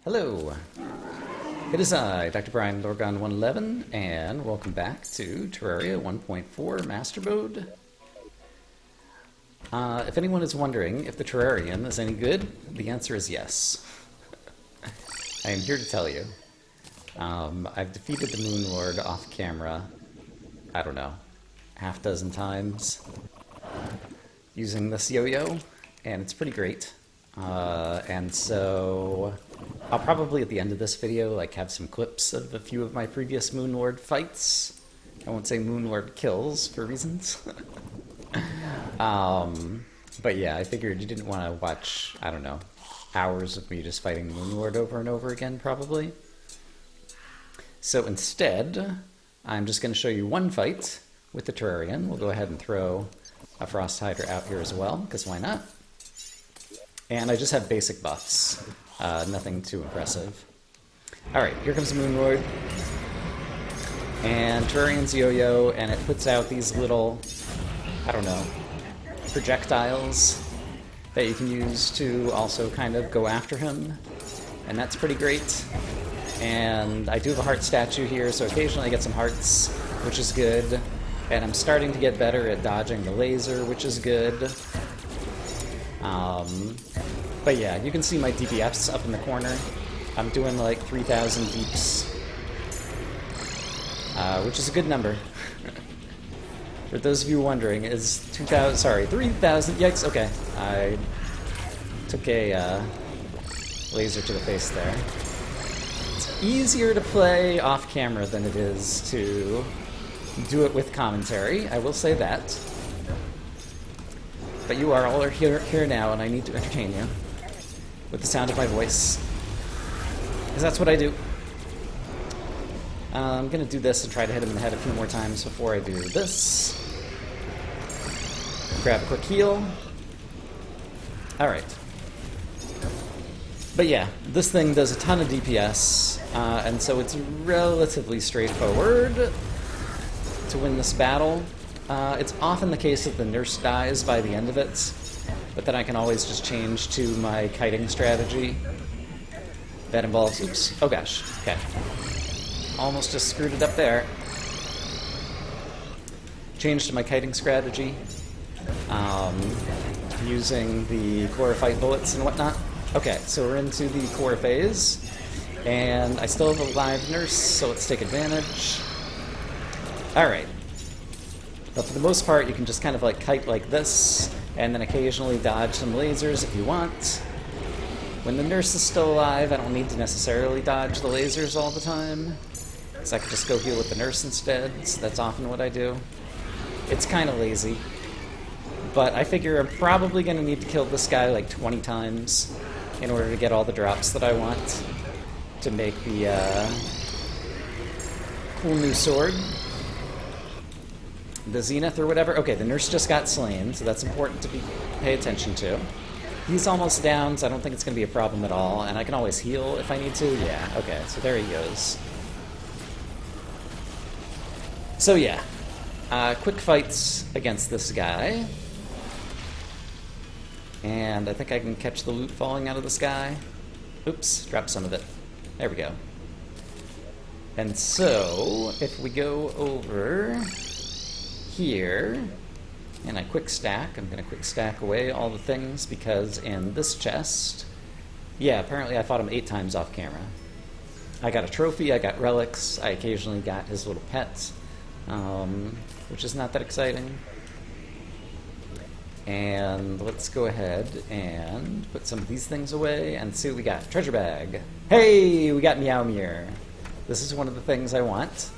Hello, it is I, Dr. Brian Lorgon 111, and welcome back to Terraria 1.4 Master Mode. If anyone is wondering if the Terrarium is any good, the answer is yes. I am here to tell you. I've defeated the Moon Lord off camera, I don't know, half dozen times using this yo-yo, and it's pretty great. And so I'll probably at the end of this video have some clips of a few of my previous Moon Lord fights. I won't say Moon Lord kills for reasons. But yeah, I figured you didn't want to watch, I don't know, hours of me just fighting Moon Lord over and over again, probably. So instead, I'm just going to show you one fight with the Terrarian. We'll go ahead and throw a Frost Hydra out here as well, because why not? And I just have basic buffs, nothing too impressive. Alright, here comes the Moon Lord. And Terrarian's yo-yo, and it puts out these little, I don't know, projectiles that you can use to also kind of go after him. And that's pretty great. And I do have a heart statue here, so occasionally I get some hearts, which is good. And I'm starting to get better at dodging the laser, which is good. But yeah, you can see my DPFs up in the corner. I'm doing like 3,000 deeps, which is a good number. For those of you wondering, is 3,000, yikes, okay. I took a laser to the face there. It's easier to play off camera than it is to do it with commentary, I will say that. But you are all here now, and I need to entertain you with the sound of my voice, because that's what I do. I'm going to do this and try to hit him in the head a few more times before I do this. Grab a quick heal. Alright. But yeah, this thing does a ton of DPS, and so it's relatively straightforward to win this battle. It's often the case that the nurse dies by the end of it, but then I can always just change to my kiting strategy. That involves, oops, oh gosh, okay. Almost just screwed it up there. Change to my kiting strategy, using the chlorophyte bullets and whatnot. Okay, so we're into the core phase, and I still have a live nurse, so let's take advantage. Alright. But for the most part, you can just kind of kite like this, and then occasionally dodge some lasers if you want. When the nurse is still alive, I don't need to necessarily dodge the lasers all the time, because I can just go heal with the nurse instead, so that's often what I do. It's kind of lazy, but I figure I'm probably going to need to kill this guy like 20 times in order to get all the drops that I want to make the cool new sword. The Zenith or whatever. Okay, the nurse just got slain, so that's important to pay attention to. He's almost down, so I don't think it's going to be a problem at all, and I can always heal if I need to. Yeah, okay, so there he goes. So yeah, quick fights against this guy. And I think I can catch the loot falling out of the sky. Oops, drop some of it. There we go. And so, if we go over here, and I quick stack. I'm going to quick stack away all the things, because in this chest, yeah, apparently I fought him 8 times off camera. I got a trophy, I got relics, I occasionally got his little pet, which is not that exciting. And let's go ahead and put some of these things away and see what we got. Treasure bag. Hey, we got Meowmere. This is one of the things I want.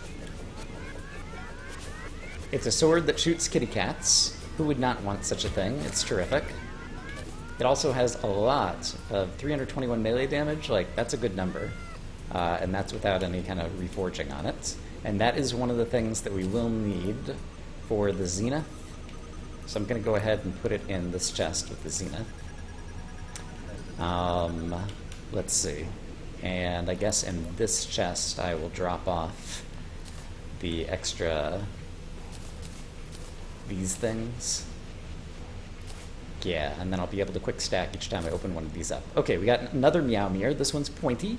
It's a sword that shoots kitty cats. Who would not want such a thing? It's terrific. It also has a lot of 321 melee damage. That's a good number. And that's without any kind of reforging on it. And that is one of the things that we will need for the Zenith. So I'm going to go ahead and put it in this chest with the Zenith. Let's see. And I guess in this chest I will drop off the extra these things. Yeah, and then I'll be able to quick stack each time I open one of these up. Okay, we got another Meowmere. This one's pointy.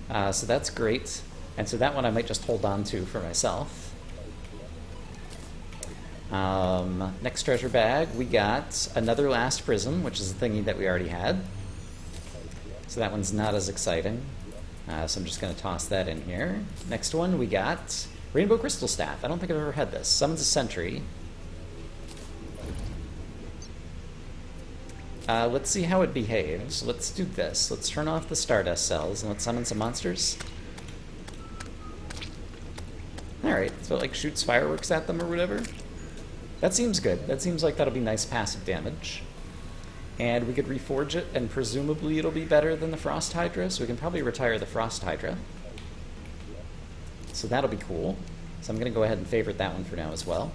So that's great. And so that one I might just hold on to for myself. Next treasure bag, we got another last prism, which is the thingy that we already had. So that one's not as exciting. So I'm just going to toss that in here. Next one, we got Rainbow Crystal Staff. I don't think I've ever had this. Summons a sentry. Let's see how it behaves. Let's do this. Let's turn off the Stardust cells and let's summon some monsters. Alright, so it like shoots fireworks at them or whatever. That seems good. That seems like that'll be nice passive damage. And we could reforge it, and presumably it'll be better than the Frost Hydra, so we can probably retire the Frost Hydra. So that'll be cool. So I'm going to go ahead and favorite that one for now as well.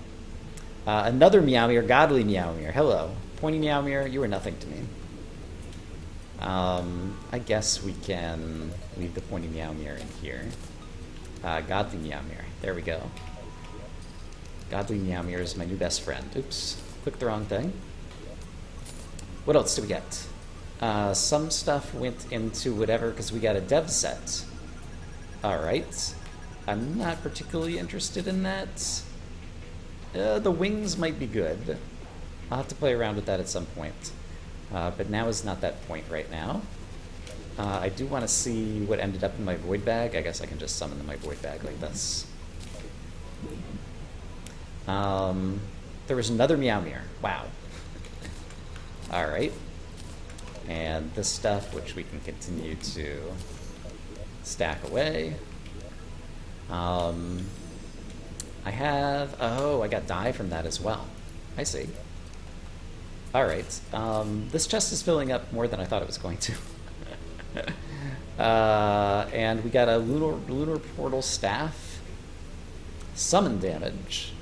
Another Meowmere, Godly Meowmere. Hello. Pointy Meowmere, you are nothing to me. I guess we can leave the Pointy Meowmere in here. Godly Meowmere. There we go. Godly Meowmere is my new best friend. Oops. Clicked the wrong thing. What else do we get? Some stuff went into whatever because we got a dev set. Alright. I'm not particularly interested in that. The wings might be good. I'll have to play around with that at some point. But now is not that point right now. I do want to see what ended up in my void bag. I guess I can just summon my void bag like this. There was another Meowmere. Wow. Alright. And this stuff, which we can continue to stack away. I have... Oh, I got dye from that as well. I see. Alright. This chest is filling up more than I thought it was going to. And we got a lunar portal staff. Summon damage.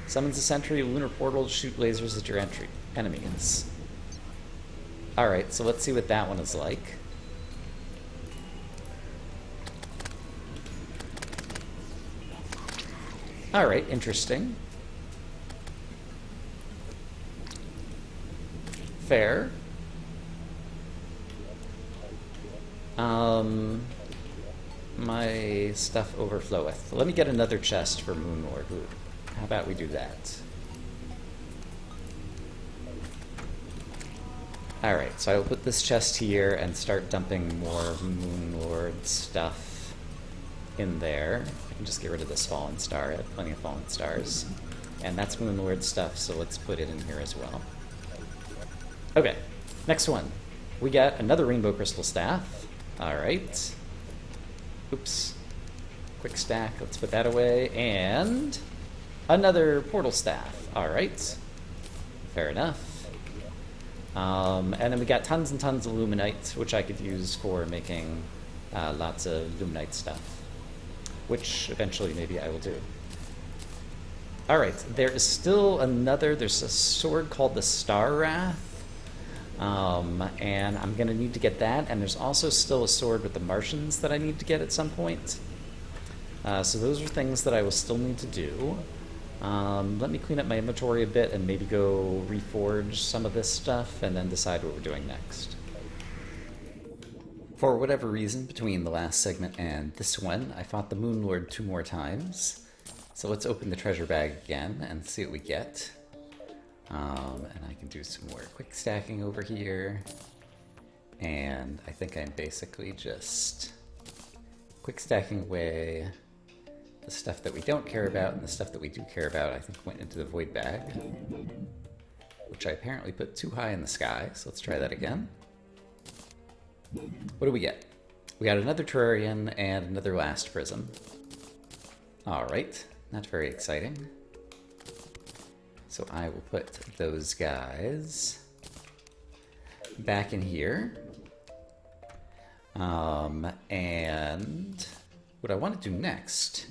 Summons a sentry, lunar portal, shoot lasers at your enemies. Alright, so let's see what that one is like. Alright, interesting. Fair. My stuff overfloweth. Let me get another chest for Moonlord. Ooh, how about we do that? Alright, so I will put this chest here and start dumping more Moonlord stuff in there. I can just get rid of this fallen star. I have plenty of fallen stars. And that's Moonlord stuff, so let's put it in here as well. Okay, next one. We got another Rainbow Crystal Staff. Alright. Oops. Quick stack, let's put that away. And another Portal Staff. Alright. Fair enough. And then we got tons and tons of Luminite, which I could use for making lots of Luminite stuff. Which eventually maybe I will do. Alright, there is still another, there's a sword called the Star Wrath. And I'm going to need to get that, and there's also still a sword with the Martians that I need to get at some point. So those are things that I will still need to do. Let me clean up my inventory a bit and maybe go reforge some of this stuff and then decide what we're doing next. For whatever reason, between the last segment and this one, I fought the Moonlord 2 more times. So let's open the treasure bag again and see what we get. And I can do some more quick stacking over here. And I think I'm basically just quick stacking away the stuff that we don't care about, and the stuff that we do care about I think went into the void bag, which I apparently put too high in the sky, so let's try that again. What do we get? We got another Terrarian and another last prism. Alright, not very exciting. So I will put those guys back in here. And what I want to do next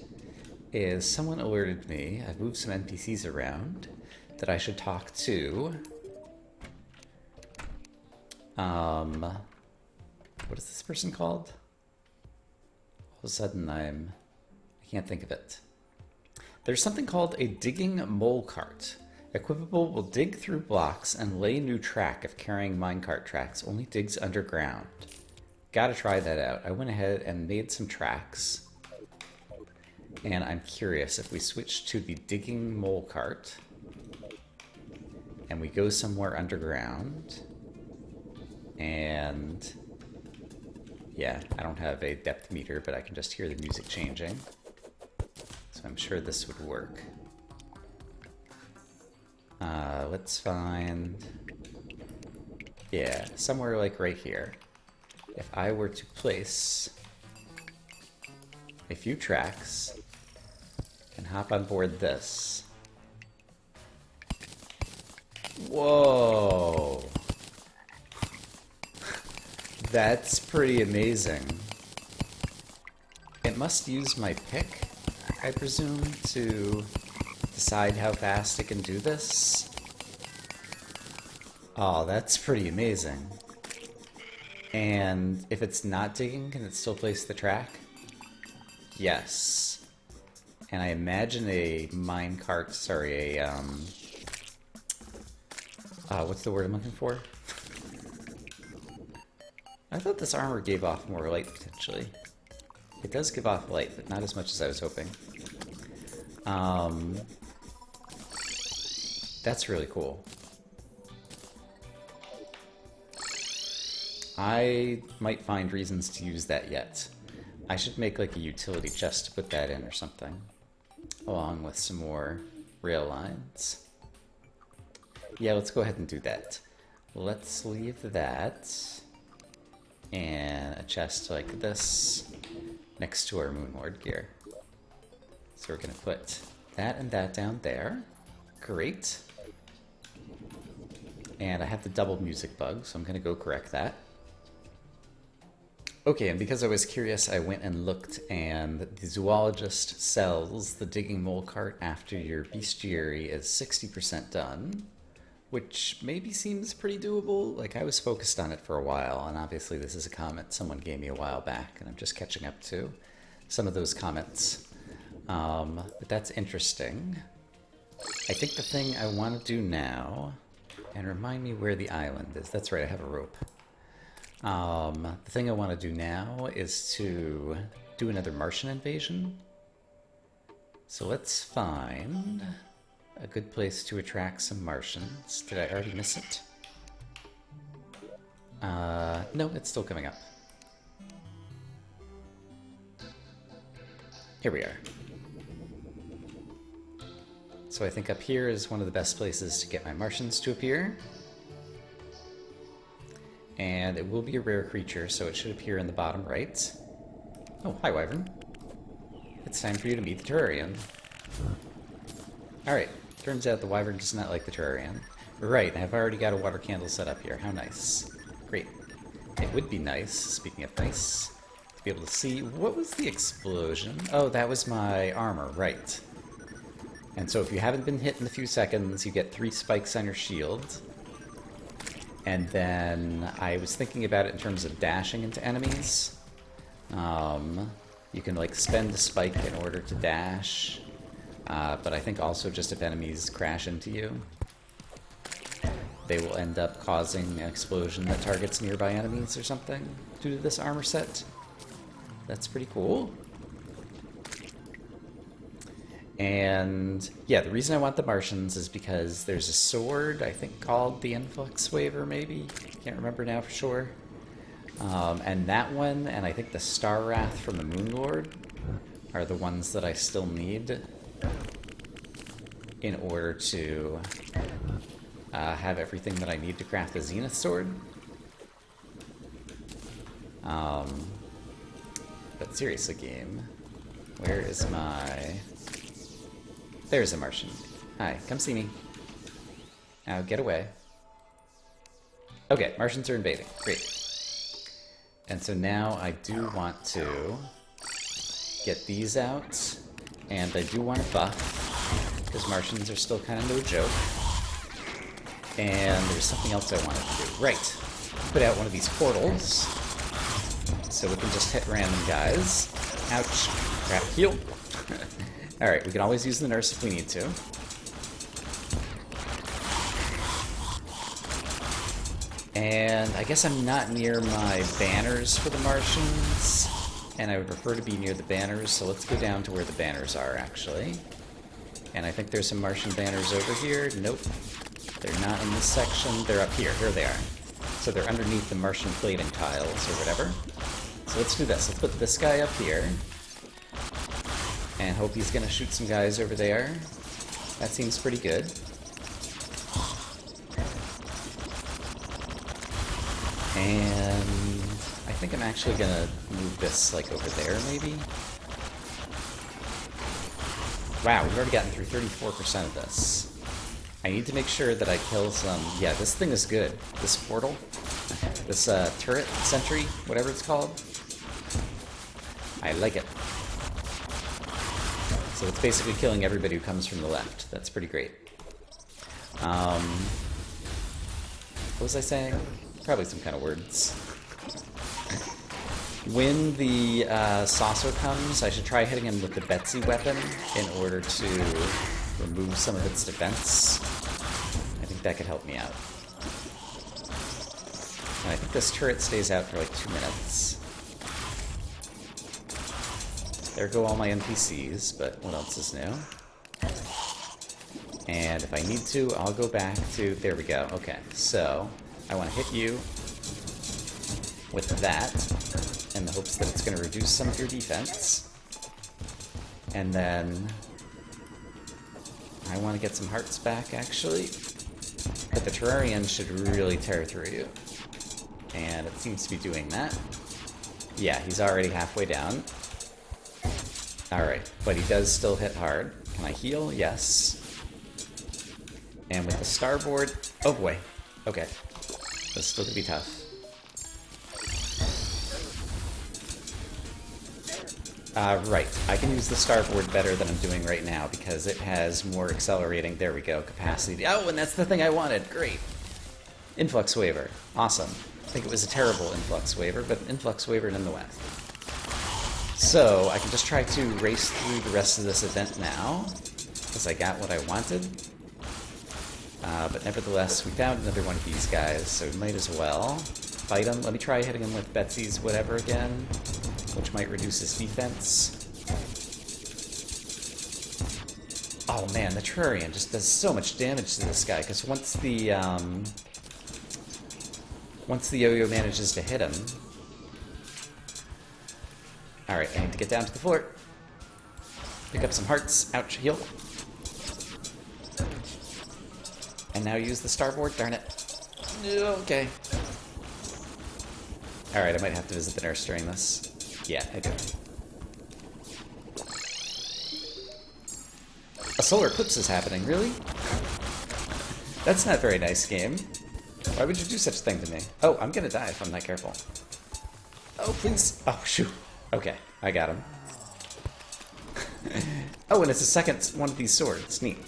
is someone alerted me, I've moved some NPCs around, that I should talk to, what is this person called? All of a sudden I can't think of it. There's something called a digging mole cart, Equipable will dig through blocks and lay new track if carrying minecart tracks. Only digs underground. Gotta try that out. I went ahead and made some tracks. And I'm curious if we switch to the digging mole cart and we go somewhere underground. And yeah, I don't have a depth meter, but I can just hear the music changing. So I'm sure this would work. Let's find, yeah, somewhere like right here. If I were to place a few tracks and hop on board this. Whoa! That's pretty amazing. It must use my pick, I presume, to decide how fast it can do this. Oh, that's pretty amazing. And if it's not digging, can it still place the track? Yes. And I imagine a minecart, sorry, what's the word I'm looking for? I thought this armor gave off more light, potentially. It does give off light, but not as much as I was hoping. That's really cool. I might find reasons to use that yet. I should make like a utility chest to put that in or something, along with some more rail lines. Yeah, let's go ahead and do that. Let's leave that and a chest like this next to our Moonlord gear. So we're gonna put that and that down there. Great. And I have the double music bug, so I'm gonna go correct that. Okay, and because I was curious, I went and looked, and the zoologist sells the digging mole cart after your bestiary is 60% done, which maybe seems pretty doable. Like, I was focused on it for a while, and obviously this is a comment someone gave me a while back, and I'm just catching up to some of those comments. But that's interesting. I think the thing I want to do now, and remind me where the island is. That's right, I have a rope. The thing I want to do now is to do another Martian invasion. So let's find a good place to attract some Martians. Did I already miss it? No, it's still coming up. Here we are. So I think up here is one of the best places to get my Martians to appear. And it will be a rare creature, so it should appear in the bottom right. Oh, hi, Wyvern. It's time for you to meet the Terrarian. Alright, turns out the Wyvern does not like the Terrarian. Right, I've already got a water candle set up here. How nice. Great. It would be nice, speaking of nice, to be able to see... What was the explosion? Oh, that was my armor, right. And so if you haven't been hit in a few seconds, you get 3 spikes on your shield. And then I was thinking about it in terms of dashing into enemies. You can like spend a spike in order to dash, but I think also just if enemies crash into you, they will end up causing an explosion that targets nearby enemies or something due to this armor set. That's pretty cool. And yeah, the reason I want the Martians is because there's a sword, I think called the Influx Waver, maybe? Can't remember now for sure. And that one, and I think the Star Wrath from the Moonlord are the ones that I still need in order to have everything that I need to craft the Zenith Sword. But seriously, game, where is my... There's a Martian. Hi, come see me. Now get away. Okay, Martians are invading. Great. And so now I do want to get these out, and I do want to buff, because Martians are still kind of no joke. And there's something else I wanted to do. Right. Put out one of these portals, so we can just hit random guys. Ouch. Crap. Heal. Alright, we can always use the nurse if we need to. And I guess I'm not near my banners for the Martians, and I would prefer to be near the banners, so let's go down to where the banners are, actually. And I think there's some Martian banners over here. Nope. They're not in this section. They're up here. Here they are. So they're underneath the Martian plating tiles, or whatever. So let's do this. Let's put this guy up here. And hope he's gonna shoot some guys over there. That seems pretty good. And I think I'm actually gonna move this, like, over there, maybe? Wow, we've already gotten through 34% of this. I need to make sure that I kill some... Yeah, this thing is good. This portal. This, turret, sentry, whatever it's called. I like it. So it's basically killing everybody who comes from the left. That's pretty great. What was I saying? Probably some kind of words. When the saucer comes, I should try hitting him with the Betsy weapon in order to remove some of its defense. I think that could help me out. And I think this turret stays out for like 2 minutes. There go all my NPCs, but what else is new? And if I need to, I'll go back to... There we go. Okay, so I want to hit you with that in the hopes that it's going to reduce some of your defense. And then I want to get some hearts back, actually. But the Terrarian should really tear through you. And it seems to be doing that. Yeah, he's already halfway down. Alright, but he does still hit hard. Can I heal? Yes. And with the starboard... Oh boy. Okay. That's still gonna be tough. Right. I can use the starboard better than I'm doing right now because it has more accelerating, there we go, capacity. Oh, and that's the thing I wanted. Great. Influx waiver. Awesome. I think it was a terrible influx waiver, but influx waiver nonetheless. So, I can just try to race through the rest of this event now, because I got what I wanted. But nevertheless, we found another one of these guys, so we might as well fight him. Let me try hitting him with Betsy's whatever again, which might reduce his defense. Oh man, the Terrarian just does so much damage to this guy, because once the yo-yo manages to hit him... Alright, I need to get down to the floor. Pick up some hearts. Ouch, heal. And now use the starboard, darn it. Okay. Alright, I might have to visit the nurse during this. Yeah, I do. A solar eclipse is happening, really? That's not very nice, game. Why would you do such a thing to me? Oh, I'm gonna die if I'm not careful. Oh, please. Oh, shoot. Okay, I got him. Oh, and it's a second one of these swords. Neat.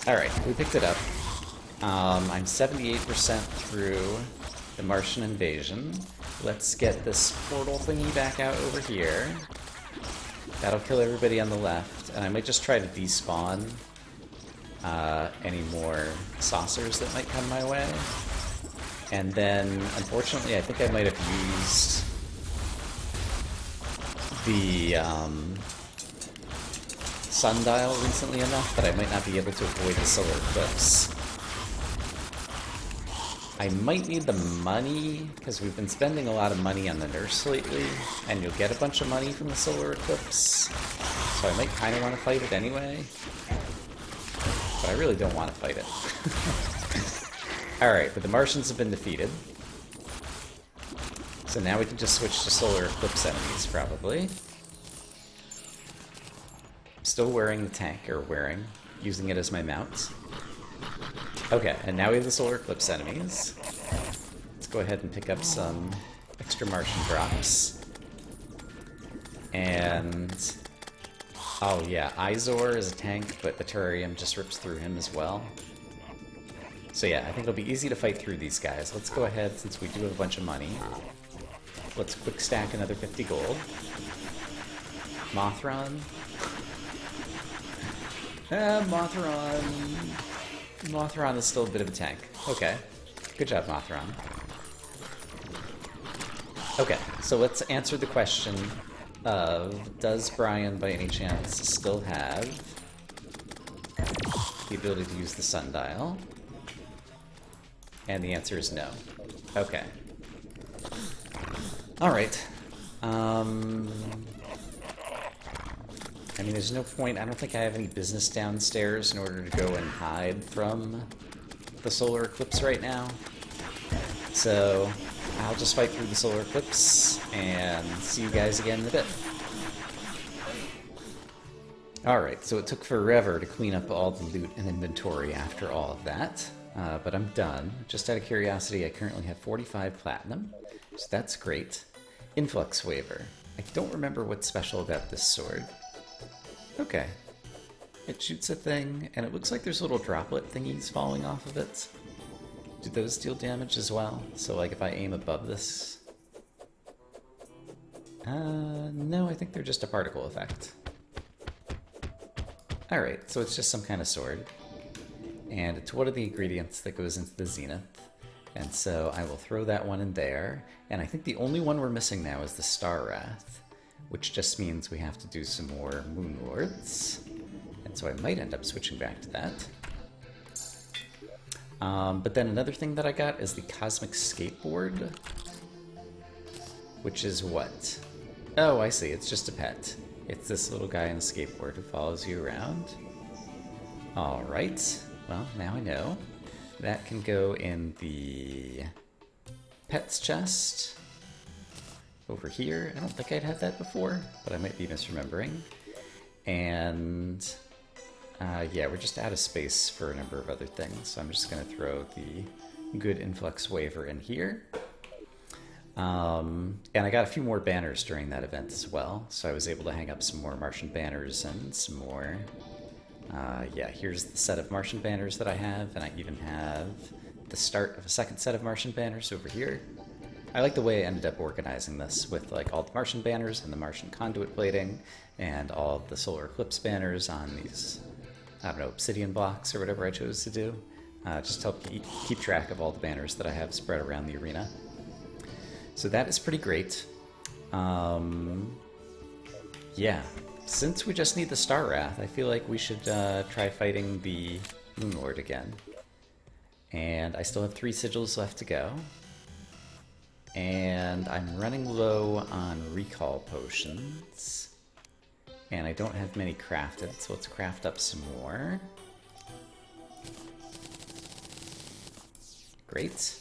Alright, we picked it up. I'm 78% through the Martian invasion. Let's get this portal thingy back out over here. That'll kill everybody on the left. And I might just try to despawn any more saucers that might come my way. And then, unfortunately, I think I might have used the sundial recently enough that I might not be able to avoid the solar eclipse. I might need the money, because we've been spending a lot of money on the nurse lately, and you'll get a bunch of money from the solar eclipse. So I might kind of want to fight it anyway. But I really don't want to fight it. Alright, but the Martians have been defeated. So now we can just switch to solar eclipse enemies, probably. Still wearing the tank, or using it as my mount. Okay, and now we have the solar eclipse enemies. Let's go ahead and pick up some extra Martian drops. And... oh yeah, Izor is a tank, but the Terrarium just rips through him as well. So yeah, I think it'll be easy to fight through these guys. Let's go ahead, since we do have a bunch of money. Let's quick stack another 50 gold. Mothron. Mothron. Mothron is still a bit of a tank. Okay. Good job, Mothron. Okay, so let's answer the question of, does Brian, by any chance, still have the ability to use the sundial? And the answer is no. Okay. Alright. I mean, there's no point. I don't think I have any business downstairs in order to go and hide from the solar eclipse right now. So I'll just fight through the solar eclipse and see you guys again in a bit. Alright, so it took forever to clean up all the loot and inventory after all of that. But I'm done. Just out of curiosity, I currently have 45 platinum, so that's great. Influx waiver. I don't remember what's special about this sword. Okay. It shoots a thing, and it looks like there's little droplet thingies falling off of it. Do those deal damage as well? So, like, if I aim above this... no, I think they're just a particle effect. Alright, so it's just some kind of sword. And it's one of the ingredients that goes into the Zenith. And so I will throw that one in there. And I think the only one we're missing now is the Star Wrath, which just means we have to do some more Moon Lords. And so I might end up switching back to that. But then another thing that I got is the Cosmic Skateboard, which is what? Oh, I see. It's just a pet. It's this little guy on a skateboard who follows you around. Alright. Well, now I know. That can go in the pets chest over here. I don't think I'd had that before, but I might be misremembering. And yeah, we're just out of space for a number of other things, so I'm just going to throw the good influx waiver in here. And I got a few more banners during that event as well, so I was able to hang up some more Martian banners and some more... yeah, here's the set of Martian banners that I have, and I even have the start of a second set of Martian banners over here. I like the way I ended up organizing this with like all the Martian banners and the Martian conduit plating and all the solar eclipse banners on these, I don't know, obsidian blocks or whatever I chose to do. Just to help keep track of all the banners that I have spread around the arena. So that is pretty great. Yeah. Since we just need the Star Wrath, I feel like we should try fighting the Moon Lord again. And I still have 3 sigils left to go. And I'm running low on recall potions. And I don't have many crafted, so let's craft up some more. Great.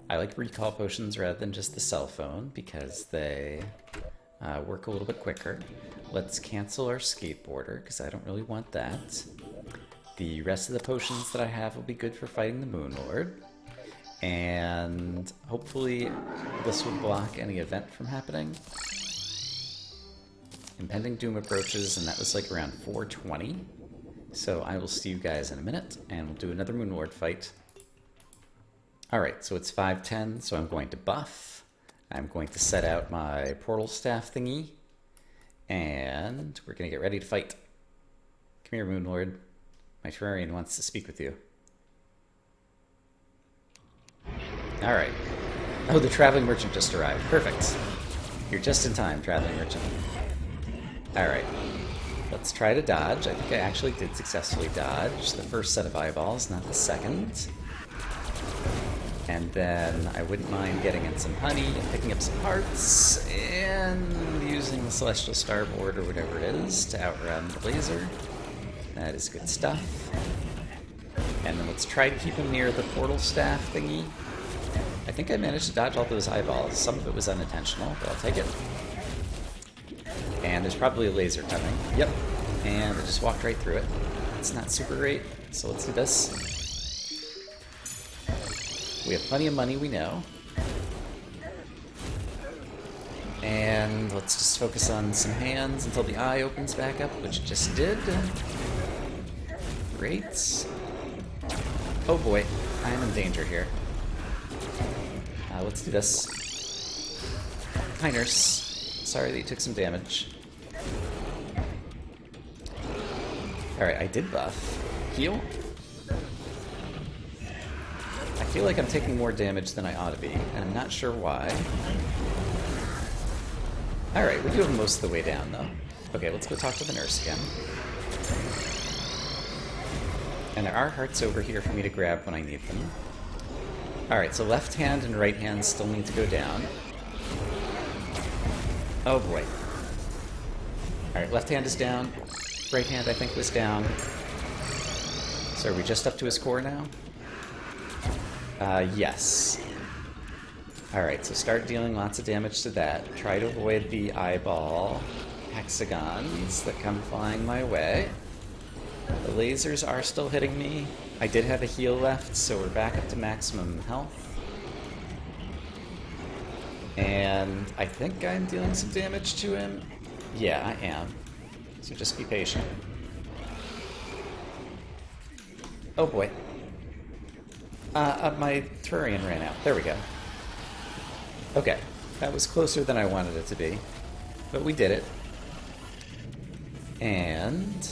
I like recall potions rather than just the cell phone because they work a little bit quicker. Let's cancel our skateboarder because I don't really want that. The rest of the potions that I have will be good for fighting the Moon Lord. And hopefully this will block any event from happening. Impending Doom approaches, and that was like around 4:20. So I will see you guys in a minute, and we'll do another Moon Lord fight. Alright, so it's 5:10, so I'm going to buff. I'm going to set out my portal staff thingy. And we're going to get ready to fight. Come here, Moon Lord. My Terrarian wants to speak with you. Alright. Oh, the Traveling Merchant just arrived. Perfect. You're just in time, Traveling Merchant. Alright. Let's try to dodge. I think I actually did successfully dodge the first set of eyeballs, not the second. And then I wouldn't mind getting in some honey and picking up some hearts and using the Celestial Starboard or whatever it is to outrun the laser. That is good stuff. And then let's try to keep him near the portal staff thingy. I think I managed to dodge all those eyeballs. Some of it was unintentional, but I'll take it. And there's probably a laser coming. Yep. And I just walked right through it. It's not super great, so let's do this. We have plenty of money, we know. And let's just focus on some hands until the eye opens back up, which it just did. Great. Oh boy, I am in danger here. Let's do this. Hi, nurse. Sorry that you took some damage. Alright, I did buff. Heal. feel like I'm taking more damage than I ought to be, and I'm not sure why. Alright, we do have most of the way down, though. Okay, let's go talk to the nurse again. And there are hearts over here for me to grab when I need them. Alright, so left hand and right hand still need to go down. Oh boy. Alright, left hand is down. Right hand, I think, was down. So are we just up to his core now? Yes. Alright, so start dealing lots of damage to that. Try to avoid the eyeball hexagons that come flying my way. The lasers are still hitting me. I did have a heal left, so we're back up to maximum health. And I think I'm dealing some damage to him. Yeah, I am. So just be patient. Oh boy. My Terrarian ran out. There we go. Okay, that was closer than I wanted it to be. But we did it. And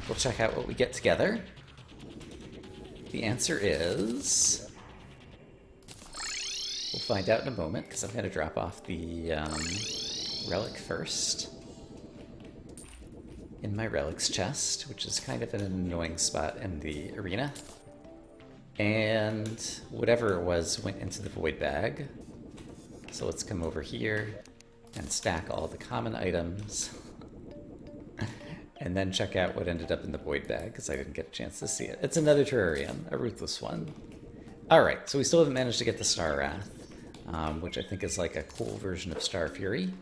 we'll check out what we get together. The answer is... We'll find out in a moment, because I'm going to drop off the relic first. In my relics chest, which is kind of an annoying spot in the arena. And whatever it was went into the void bag. So let's come over here and stack all the common items. And then check out what ended up in the void bag, because I didn't get a chance to see it. It's another Terrarian, a ruthless one. Alright, so we still haven't managed to get the Star Wrath, which I think is like a cool version of Star Fury.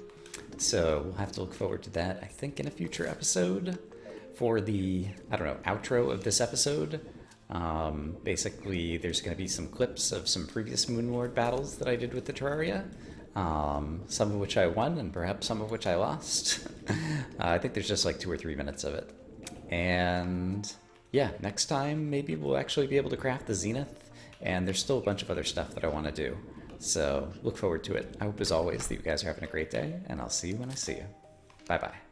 So we'll have to look forward to that, I think, in a future episode. For the, I don't know, outro of this episode, basically there's going to be some clips of some previous Moonlord battles that I did with the Terraria. Some of which I won, and perhaps some of which I lost. I think there's just like 2 or 3 minutes of it. And yeah, next time maybe we'll actually be able to craft the Zenith, and there's still a bunch of other stuff that I want to do. So look forward to it. I hope as always that you guys are having a great day, and I'll see you when I see you. Bye-bye.